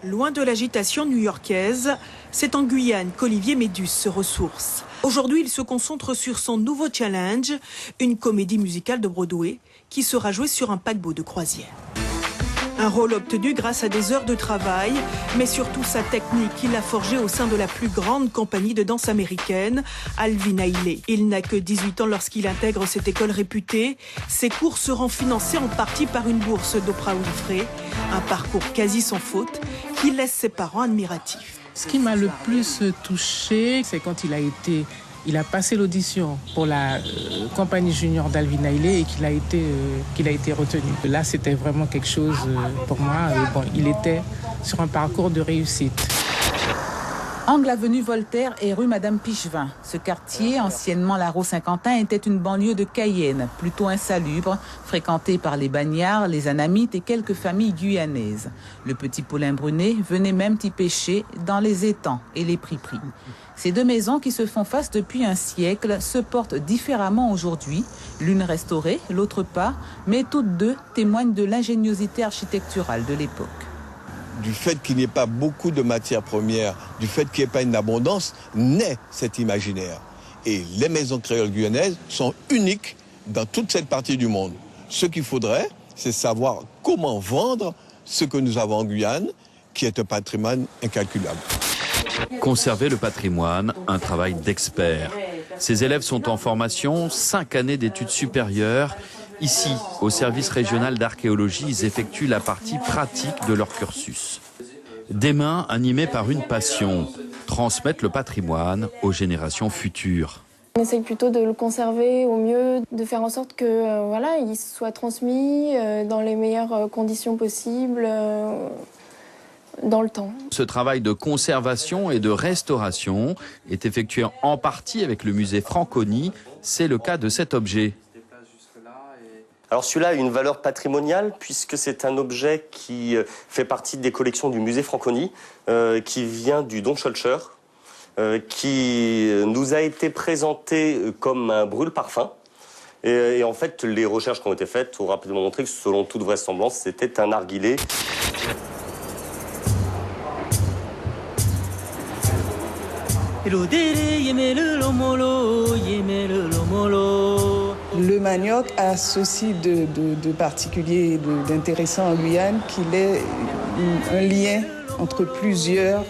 Loin de l'agitation new-yorkaise, c'est en Guyane qu'Olivier Médus se ressource. Aujourd'hui, il se concentre sur son nouveau challenge, une comédie musicale de Broadway qui sera jouée sur un paquebot de croisière. Un rôle obtenu grâce à des heures de travail, mais surtout sa technique qu'il a forgée au sein de la plus grande compagnie de danse américaine, Alvin Ailey. Il n'a que 18 ans lorsqu'il intègre cette école réputée. Ses cours seront financés en partie par une bourse d'Oprah Winfrey, un parcours quasi sans faute qui laisse ses parents admiratifs. Ce qui m'a le plus touché, c'est quand il a passé l'audition pour la compagnie junior d'Alvin Ailey et qu'il a été retenu. Là, c'était vraiment quelque chose pour moi. Il était sur un parcours de réussite. Angle avenue Voltaire et rue Madame Pichevin. Ce quartier, anciennement la Roue-Saint-Quentin, était une banlieue de Cayenne, plutôt insalubre, fréquentée par les bagnards, les anamites et quelques familles guyanaises. Le petit Paulin Brunet venait même y pêcher dans les étangs et les prix-prix. Ces deux maisons qui se font face depuis un siècle se portent différemment aujourd'hui, l'une restaurée, l'autre pas, mais toutes deux témoignent de l'ingéniosité architecturale de l'époque. Du fait qu'il n'y ait pas beaucoup de matières premières, du fait qu'il n'y ait pas une abondance, naît cet imaginaire. Et les maisons créoles guyanaises sont uniques dans toute cette partie du monde. Ce qu'il faudrait, c'est savoir comment vendre ce que nous avons en Guyane, qui est un patrimoine incalculable. Conserver le patrimoine, un travail d'expert. Ces élèves sont en formation, 5 années d'études supérieures. Ici, au service régional d'archéologie, ils effectuent la partie pratique de leur cursus. Des mains animées par une passion, transmettre le patrimoine aux générations futures. On essaye plutôt de le conserver au mieux, de faire en sorte que il soit transmis dans les meilleures conditions possibles. Dans le temps. Ce travail de conservation et de restauration est effectué en partie avec le musée Franconi. C'est le cas de cet objet. Alors celui-là a une valeur patrimoniale puisque c'est un objet qui fait partie des collections du musée Franconi, qui vient du Don Schulcher, qui nous a été présenté comme un brûle-parfum. Et en fait, les recherches qui ont été faites ont rapidement montré que selon toute vraisemblance, c'était un narguilé. Le manioc a ceci de particulier et d'intéressant en Guyane qu'il est un lien entre plusieurs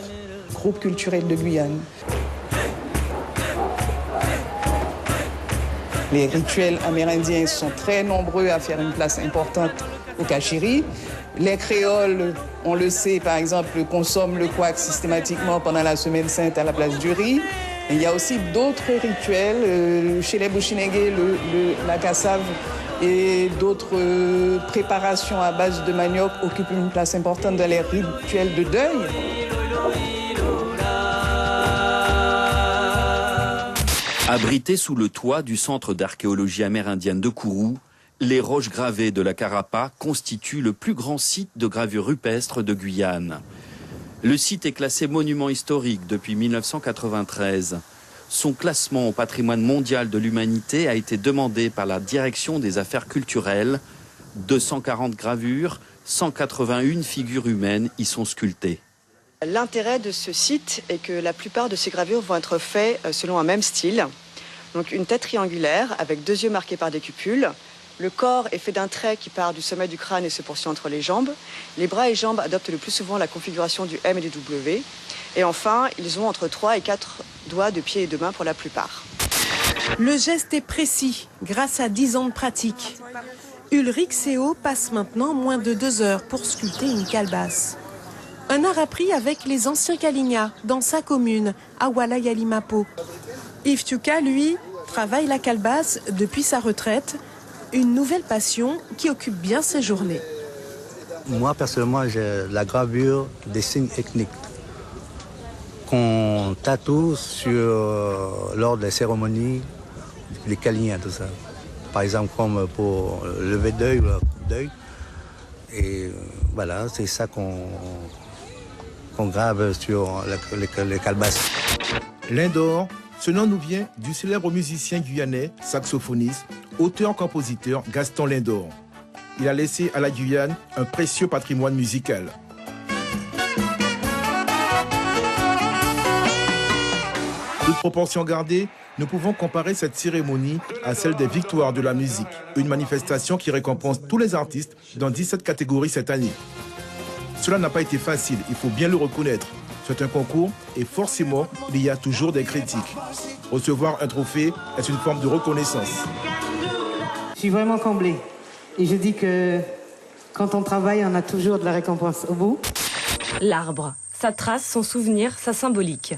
groupes culturels de Guyane. Les rituels amérindiens sont très nombreux à faire une place importante au Kachiri. Les créoles, on le sait, par exemple, consomment le couac systématiquement pendant la Semaine Sainte à la place du riz. Et il y a aussi d'autres rituels. Chez les Bushinengue, la cassave et d'autres préparations à base de manioc occupent une place importante dans les rituels de deuil. Abrités sous le toit du centre d'archéologie amérindienne de Kourou, les roches gravées de la Carapa constituent le plus grand site de gravure rupestre de Guyane. Le site est classé monument historique depuis 1993. Son classement au patrimoine mondial de l'humanité a été demandé par la Direction des affaires culturelles. 240 gravures, 181 figures humaines y sont sculptées. L'intérêt de ce site est que la plupart de ces gravures vont être faites selon un même style. Donc une tête triangulaire avec 2 yeux marqués par des cupules. Le corps est fait d'un trait qui part du sommet du crâne et se poursuit entre les jambes. Les bras et jambes adoptent le plus souvent la configuration du M et du W. Et enfin, ils ont entre 3 et 4 doigts de pied et de main pour la plupart. Le geste est précis grâce à 10 ans de pratique. Ulrich Seo passe maintenant moins de 2 heures pour sculpter une calebasse. Un art appris avec les anciens Kalignats dans sa commune, à Wala-Yalimapo. Yves Tuka, lui, travaille la calebasse depuis sa retraite. Une nouvelle passion qui occupe bien ses journées. Moi, personnellement, j'ai la gravure des signes ethniques qu'on tatoue lors des cérémonies, les Kalignats, tout ça. Par exemple, comme pour lever deuil. Et voilà, c'est ça qu'on grave sur les calebasses. Lindor, ce nom nous vient du célèbre musicien guyanais, saxophoniste, auteur-compositeur Gaston Lindor. Il a laissé à la Guyane un précieux patrimoine musical. Toute proportion gardée, nous pouvons comparer cette cérémonie à celle des victoires de la musique. Une manifestation qui récompense tous les artistes dans 17 catégories cette année. Cela n'a pas été facile, il faut bien le reconnaître. C'est un concours et forcément, il y a toujours des critiques. Recevoir un trophée est une forme de reconnaissance. Je suis vraiment comblée. Et je dis que quand on travaille, on a toujours de la récompense au bout. L'arbre, sa trace, son souvenir, sa symbolique.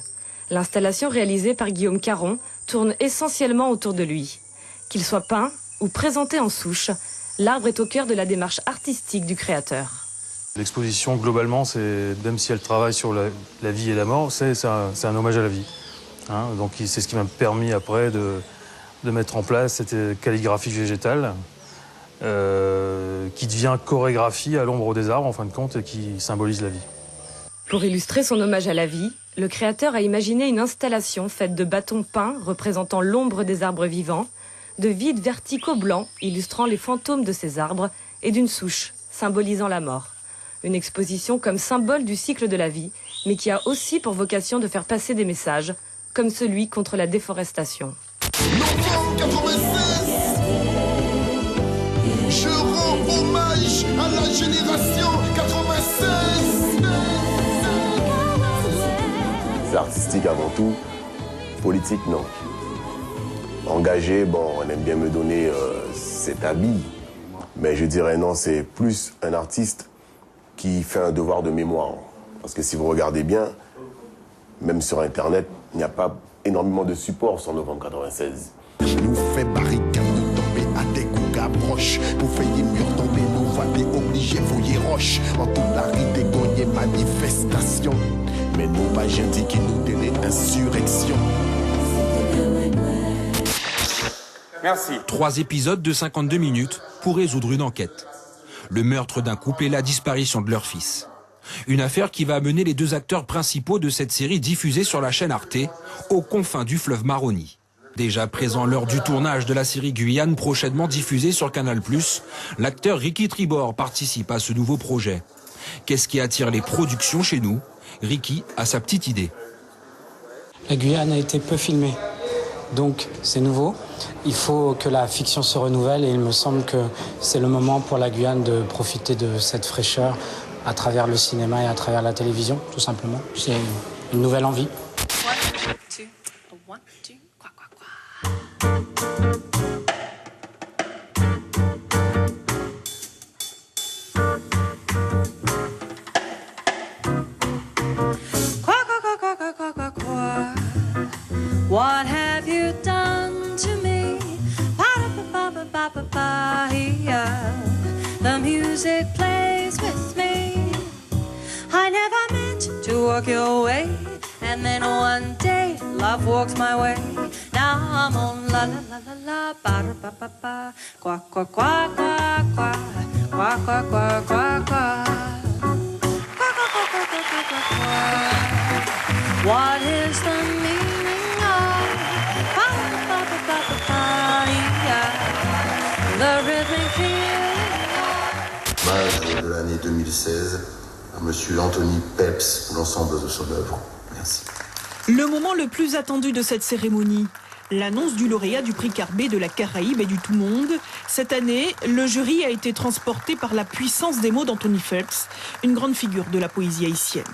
L'installation réalisée par Guillaume Caron tourne essentiellement autour de lui. Qu'il soit peint ou présenté en souche, l'arbre est au cœur de la démarche artistique du créateur. L'exposition, globalement, même si elle travaille sur la vie et la mort, c'est un hommage à la vie. Hein, donc c'est ce qui m'a permis après de mettre en place cette calligraphie végétale qui devient chorégraphie à l'ombre des arbres, en fin de compte, et qui symbolise la vie. Pour illustrer son hommage à la vie, le créateur a imaginé une installation faite de bâtons peints représentant l'ombre des arbres vivants, de vides verticaux blancs illustrant les fantômes de ces arbres et d'une souche symbolisant la mort. Une exposition comme symbole du cycle de la vie, mais qui a aussi pour vocation de faire passer des messages, comme celui contre la déforestation. Novembre 96, je rends hommage à la génération 96. C'est artistique avant tout, politique non. Engagé, bon, on aime bien me donner cet habit, mais je dirais non, c'est plus un artiste qui fait un devoir de mémoire. Parce que si vous regardez bien, même sur Internet, il n'y a pas énormément de support sur novembre 96. Nous fait barricade, nous tomber à des coups approches. Pour faire des murs tomber, nous va des obligés fouiller roche. En toute la rue des gagner manifestation. Mais nous pas gentils qui nous donnent insurrection. Merci. 3 épisodes de 52 minutes pour résoudre une enquête. Le meurtre d'un couple et la disparition de leur fils. Une affaire qui va amener les 2 acteurs principaux de cette série diffusée sur la chaîne Arte, aux confins du fleuve Maroni. Déjà présent lors du tournage de la série Guyane, prochainement diffusée sur Canal+, l'acteur Ricky Tribord participe à ce nouveau projet. Qu'est-ce qui attire les productions chez nous? Ricky a sa petite idée. La Guyane a été peu filmée, donc c'est nouveau. Il faut que la fiction se renouvelle et il me semble que c'est le moment pour la Guyane de profiter de cette fraîcheur à travers le cinéma et à travers la télévision, tout simplement. C'est une nouvelle envie. What have you done to me? The music plays with me. I never meant to walk your way, and then one day love walked my way. Now I'm on la la la la la ba ba ba ba, qua qua qua qua qua, qua qua qua qua qua. What is the meaning of the rhythmic feeling? Hommage de l'année 2016 à Monsieur Anthony Peps pour l'ensemble de son œuvre. Merci. Le moment le plus attendu de cette cérémonie, l'annonce du lauréat du prix Carbet de la Caraïbe et du tout monde. Cette année, le jury a été transporté par la puissance des mots d'Anthony Phelps, une grande figure de la poésie haïtienne.